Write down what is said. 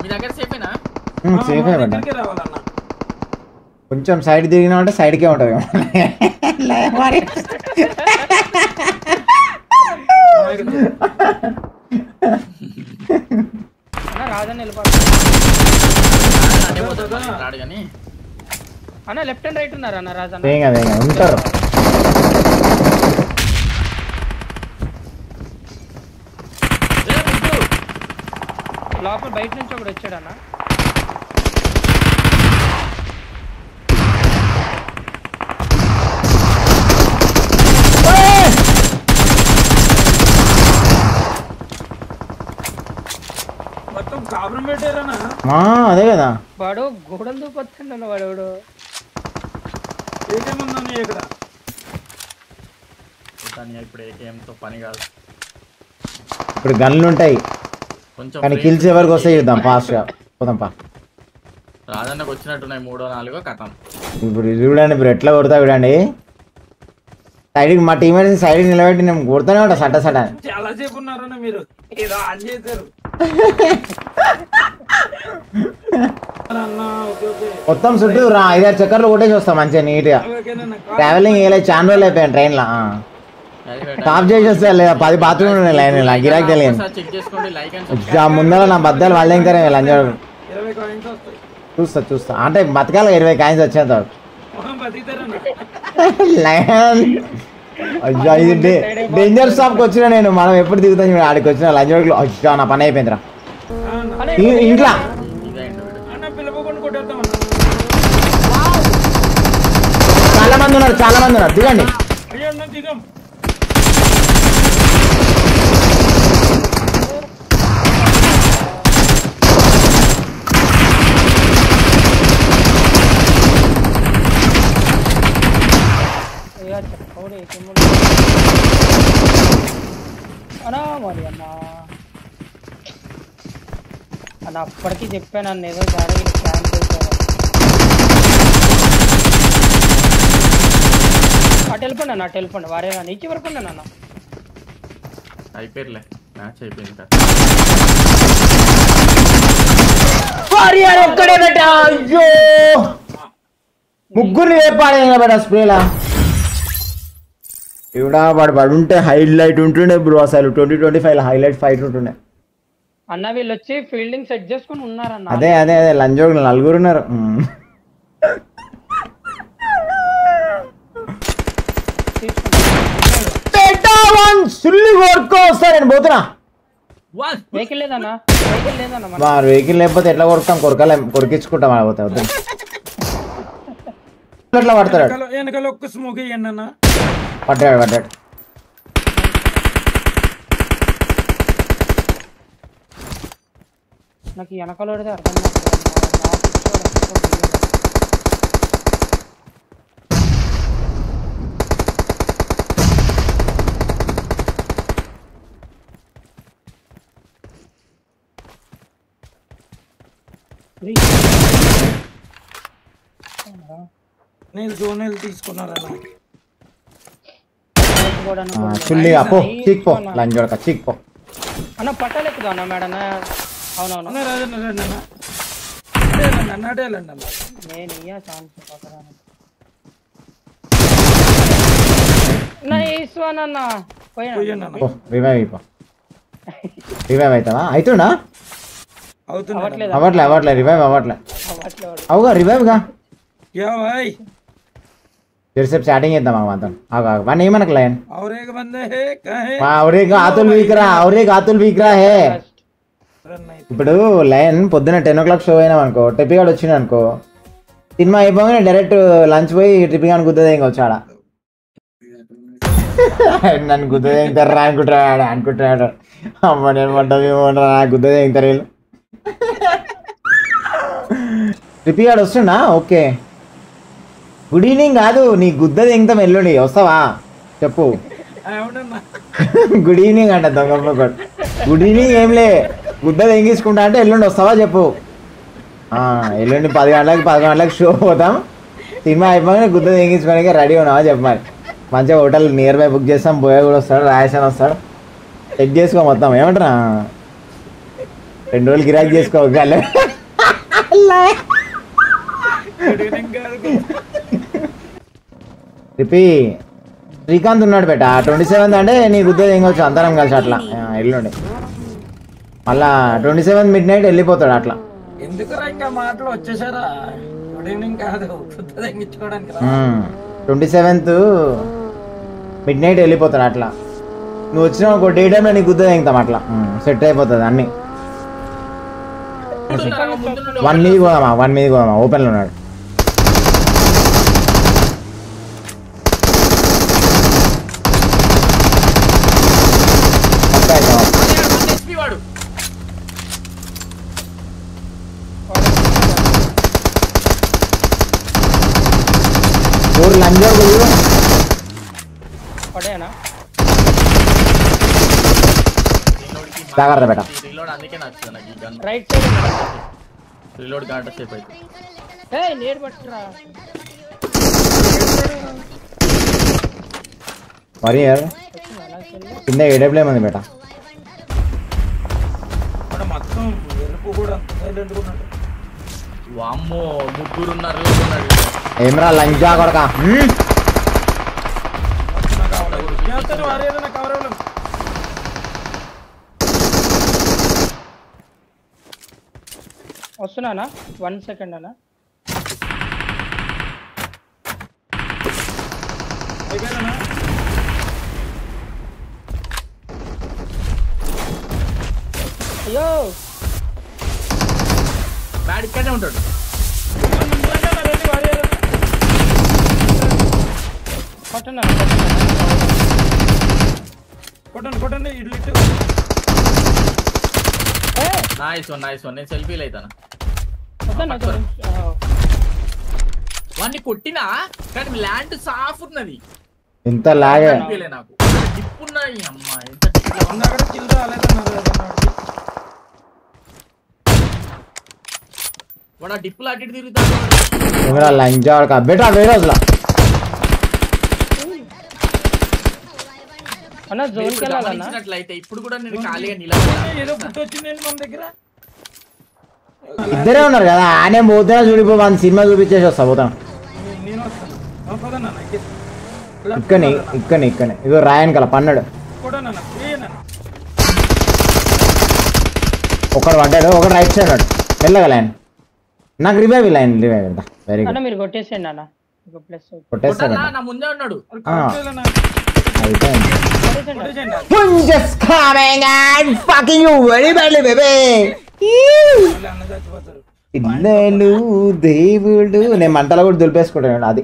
మీ దగ్గర సేఫేనా? సేఫే మేడం. కొంచెం సైడ్ తిరిగినా అంటే సైడ్కే ఉంటుంది. రాజన్ అన్న లెఫ్ట్ అండ్ రైట్ ఉన్నారు అన్న రాజన్ ఉంటారు. లోపల బయట నుంచి ఒకడు వచ్చాడు అన్న. అదే కదా వాడు గోడలు దూపొచ్చాడు అన్న. వాడు ఇప్పుడు ఏకేంతో పని కాదు. ఇప్పుడు గన్లు ఉంటాయి కానీ కిల్స్ ఎవరికి వస్తాయి చూద్దాం. ఫాస్ట్ గా పోదాం పా. రాజన్నకు వచ్చినట్టున్నాయి 3వ 4వ కథం. ఇప్పుడు చూడండి ఇప్పుడు ఎట్లా కొడతా చూడండి. సైడ్కి మా టీమేట్స్ సైడ్కి నిలబెట్టి నేను కొడుతూనే ఉంటా సట సట. చాలా సేపు ఉన్నారన్న మీరు ఏదో ఆన్ చేశారు. మొత్తం చుట్టూ 5-6 చక్కర్లు కొట్టేసి వస్తాం మంచిగా నీట్గా. ట్రావెలింగ్ వేయలేదు, చాలా రోజులు అయిపోయాను ట్రైన్లో. టాప్ చేసి వస్తే లేదా 10 బాత్రూమ్ ఉన్నాయి లైన్ గిరాకి తెలియదు. ముందర నా బద్దాలు వాళ్ళే ఇంకా లంజాడు. చూస్తా అంటే బతకాల 20 కాయిన్స్ వచ్చేంత ఇది డేంజర్ స్టాప్కి వచ్చినా నేను. మనం ఎప్పుడు దిగుతాం ఆడికి వచ్చిన లంజోడికి వచ్చా నా పని అయిపోయిందిరా. ఇంట్లో చాలా మంది ఉన్నారు దిగండి. అన్న అప్పటికి చెప్పాను నన్ను ఏదో గాడి ప్లాన్ చేశాను. అటు వెళ్ళిపోండి అన్న, అటు వెళ్ళిపోండి. వారే నీకు వరకు ఉన్నాను అన్న. అయిపోయిలే మ్యాచ్ అయిపోయింది. ముగ్గురు వేపాడే స్ప్రేలా ఇవిడా వాడు పడుంటే హైలైట్ ఉంటుండే బ్రో. అసలు 2025 హైలైట్ ఫైట్ ఉంటుండే అన్న. వీళ్ళు వచ్చి ఫీల్డింగ్ సెట్ చేసుకుని ఉన్నారన్న. అదే లంజోడు 4 ఉన్నారు. నేను పోతున్నా. వెహికల్ లేదన్నా, వెహికల్ లేకపోతే ఎట్లా కొడతాం? కొరికించుకుంటాం పోతే వద్దు. ఎట్లా పడతాడు? పడ్డాడు. నాకు వెనకాల అర్థం నేను జోనల్ తీసుకున్నారన్న. అన్న పట్టాలెక్కుదా అన్న మేడం? అవునవును నేను ఇయ్యా ఛాన్స్ అన్న. రివైవ్ అవుతావా? అవుతున్నా అవ్వట్లే రివైవ్ అవ్వట్లే. అవుగా రివైవ్గా फिर स्टार्टिंग చేద్దాం మాత్రం వన్ ఏమనక లైన్ और एक बंदे है कहे और एक आतुल विक्रा है ఇప్పుడు లైన్ పొద్దున 10 o'clock షో అయినా అనుకో టిపిగాడు వచ్చింది అనుకో సినిమా అయిపోగానే డైరెక్ట్ లంచ్ పోయి టిపిగాని గుద్దదే ఇంకా వచ్చాడ నన్ను గుద్దదే ఇంటారా అనుకుంటాడు అమ్మ నేను పడ్డా గుద్దదే ఇంటారు వీళ్ళు టిపిగాడు వస్తున్నా ఓకే గుడ్ ఈవినింగ్ కాదు నీ గుద్దది ఇంత ఎల్లుండి వస్తావా చెప్పు గుడ్ ఈవినింగ్ అంట దొంగ గుడ్ ఈవినింగ్ ఏంలే గుద్దది ఎంగేసుకుంటా అంటే ఎల్లుండి వస్తావా చెప్పు ఎల్లుండి 10 గంటలకు షో పోతాం సినిమా అయిపోగానే గుద్దది ఎంగించుకోవడానికి రెడీ ఉన్నావా చెప్పాలి మంచిగా హోటల్ నియర్ బై బుక్ చేస్తాం బోయ కూడా వస్తాడు రాయసన్ వస్తాడు చెక్ చేసుకో మొత్తం ఏమంటారా 2 రోజులు గిరాకీ చేసుకోగల రిపి శ్రీకాంత్ ఉన్నాడు బేట 27 అంటే నీ గుద్దేది ఏం కావచ్చు అందరం కలిసి అట్లా ఎల్లుండి మళ్ళా 27 మిడ్ నైట్ వెళ్ళిపోతాడు అట్లా ఎందుకురా ఇంకా మాటలు వచ్చేసారా గుడ్ ఈవినింగ్ కాదు తెంగించుకోవడానికి 27th మిడ్ నైట్ వెళ్ళిపోతాడు అట్లా నువ్వు వచ్చిన ఒక డే టైంలో నీకు గుద్ద తెంగుతాం అట్లా సెట్ అయిపోతుంది అన్ని 1 మీద పోదామా 1 మీద పోదామా ఓపెన్లో ఉన్నాడు లంజర్ జాగ్రత్త బేట రీలోడ్ అందుకే నచ్చుతుంది నాకు ఈ గన్ రైట్ సైడ్ రీలోడ్ గంట సేపు అయితే ఏయ్ నేడ్ పట్టురా మరి కింద ఏడబ్ల్యూ ఉంది బేట మొత్తం ఎరుపు కూడా సైలెంట్ ఉన్నాడు వామ్మో ముగ్గురు ఉన్నారు ఏమరా లంజా కొడక వస్తున్నానా 1 సెకండ్ అన్నా అయ్యో బ్యాడ్ ఇక్కడనే ఉంటాడు కొట్టండి ఇడ్లీ నైస్ వన్ నేను సెల్ఫీలు అవుతాను వాడిని కొట్టినా కానీ ల్యాండ్ సాఫ్ ఉన్నది ఇంత లాగే నాకు డిప్ ఉన్నాయి అమ్మా ఎంత కిల్ రాలేదన్నారు వాడు ఆ డిప్పులు అటు తిరుగుతాడు ఏమరా లంజా కొడక బేటా వేరే అసలు అన్న జోన్ కి వెళ్ళాలన్నా అయితే ఇప్పుడు కూడా నేను ఖాళీగా నిలబడా ఏదో పుట్టి వచ్చిందండి మన దగ్గర ఇద్దరే ఉన్నారు కదా ఆయన పోతున్నా చూడిపో మన సినిమా చూపించేసి వస్తా పోతాను నేను వస్తాను పదన్నా ఇక్కనే ఇదో రాయన్ కల పన్నాడు ఒకడు పడ్డాడు ఒకడు రైట్ సైడ్ ఉన్నాడు మెల్లగా లైన్ నాకు రివైవ్ ఎంత వెరీ గుడ్ మీరు కొట్టేసేయండి అన్న కొట్టేస్తాడు నా ముందే ఉన్నాడు పిల్లలు దేవుడు నేను మంటలో కూడా దులిపేసుకుంటాను అది